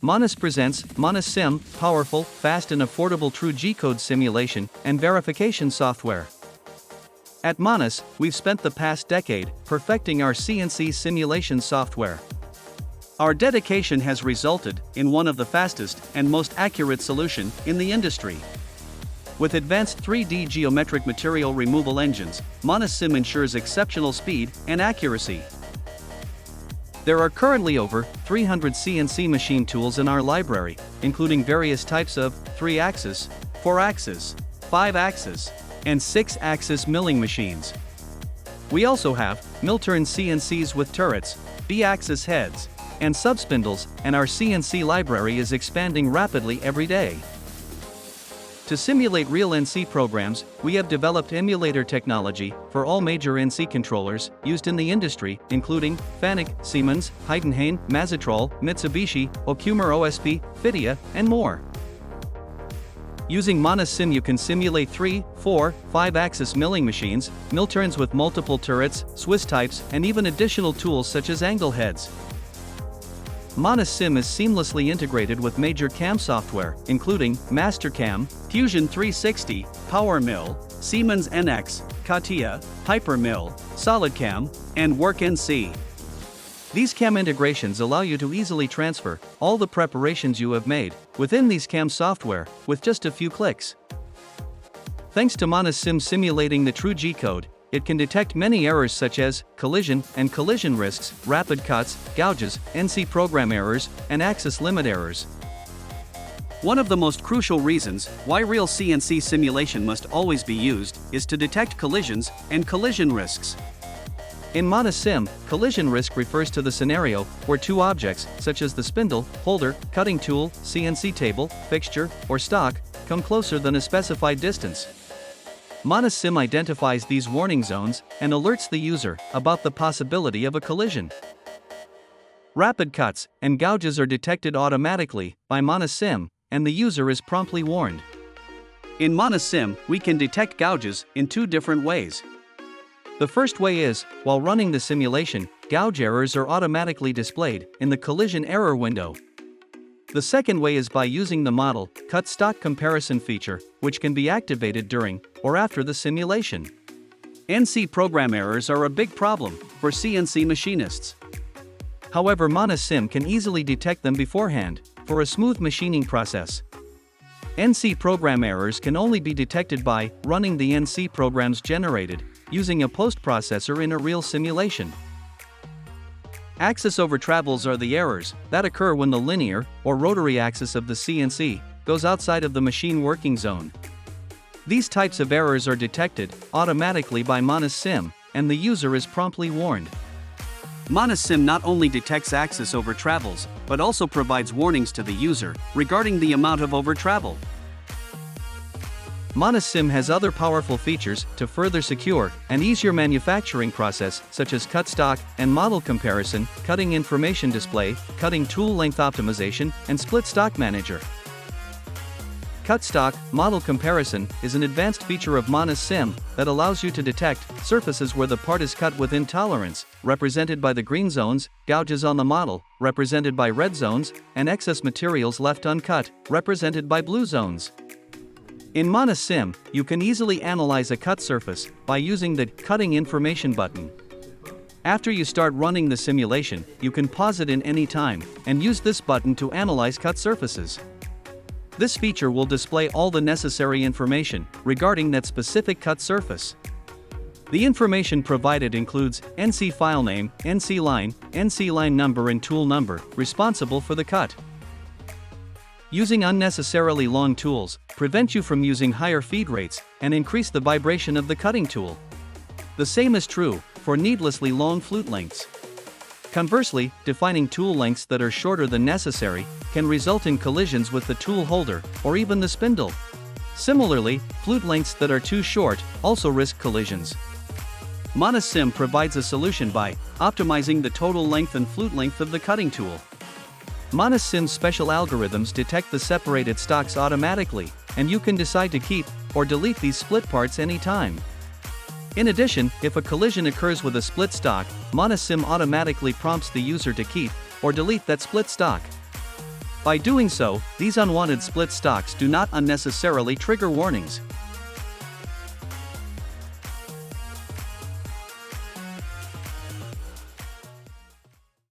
MANUS presents MANUSsim, powerful, fast and affordable true G-code simulation and verification software. At MANUS, we've spent the past decade perfecting our CNC simulation software. Our dedication has resulted in one of the fastest and most accurate solution in the industry. With advanced 3D geometric material removal engines, MANUSsim ensures exceptional speed and accuracy. There are currently over 300 CNC machine tools in our library, including various types of 3-axis, 4-axis, 5-axis, and 6-axis milling machines. We also have mill-turn CNCs with turrets, B-axis heads, and subspindles, and our CNC library is expanding rapidly every day. To simulate real NC programs, we have developed emulator technology for all major NC controllers used in the industry, including Fanuc, Siemens, Heidenhain, Mazatrol, Mitsubishi, Okumer OSP, Fidia, and more. Using MANUSsim you can simulate 3, 4, 5-axis milling machines, mill turns with multiple turrets, Swiss types, and even additional tools such as angle heads. MANUSsim is seamlessly integrated with major CAM software, including Mastercam, Fusion 360, PowerMill, Siemens NX, CATIA, HyperMill, SolidCam, and WorkNC. These CAM integrations allow you to easily transfer all the preparations you have made within these CAM software with just a few clicks. Thanks to MANUSsim simulating the true G-code, it can detect many errors such as collision and collision risks, rapid cuts, gouges, NC program errors, and axis limit errors. One of the most crucial reasons why real CNC simulation must always be used is to detect collisions and collision risks. In MANUSsim, collision risk refers to the scenario where two objects, such as the spindle, holder, cutting tool, CNC table, fixture, or stock, come closer than a specified distance. MANUSsim identifies these warning zones and alerts the user about the possibility of a collision. Rapid cuts and gouges are detected automatically by MANUSsim, and the user is promptly warned. In MANUSsim, we can detect gouges in two different ways. The first way is, while running the simulation, gouge errors are automatically displayed in the collision error window. The second way is by using the model cut stock comparison feature, which can be activated during or after the simulation. NC program errors are a big problem for CNC machinists. However, MANUSsim can easily detect them beforehand for a smooth machining process. NC program errors can only be detected by running the NC programs generated using a post-processor in a real simulation. Axis over travels are the errors that occur when the linear or rotary axis of the CNC goes outside of the machine working zone. These types of errors are detected automatically by MANUSsim, and the user is promptly warned. MANUSsim not only detects axis over travels, but also provides warnings to the user regarding the amount of over travel. MANUSsim has other powerful features to further secure and ease your manufacturing process, such as cut stock and model comparison, cutting information display, cutting tool length optimization, and split stock manager. Cut stock model comparison is an advanced feature of MANUSsim that allows you to detect surfaces where the part is cut within tolerance, represented by the green zones, gouges on the model, represented by red zones, and excess materials left uncut, represented by blue zones. In MANUSsim, you can easily analyze a cut surface by using the Cutting Information button. After you start running the simulation, you can pause it in any time and use this button to analyze cut surfaces. This feature will display all the necessary information regarding that specific cut surface. The information provided includes NC file name, NC line number and tool number responsible for the cut. Using unnecessarily long tools prevent you from using higher feed rates and increase the vibration of the cutting tool. The same is true for needlessly long flute lengths. Conversely, defining tool lengths that are shorter than necessary can result in collisions with the tool holder or even the spindle. Similarly, flute lengths that are too short also risk collisions. MANUSsim provides a solution by optimizing the total length and flute length of the cutting tool. MANUSsim's special algorithms detect the separated stocks automatically, and you can decide to keep or delete these split parts anytime. In addition, if a collision occurs with a split stock, MANUSsim automatically prompts the user to keep or delete that split stock. By doing so, these unwanted split stocks do not unnecessarily trigger warnings.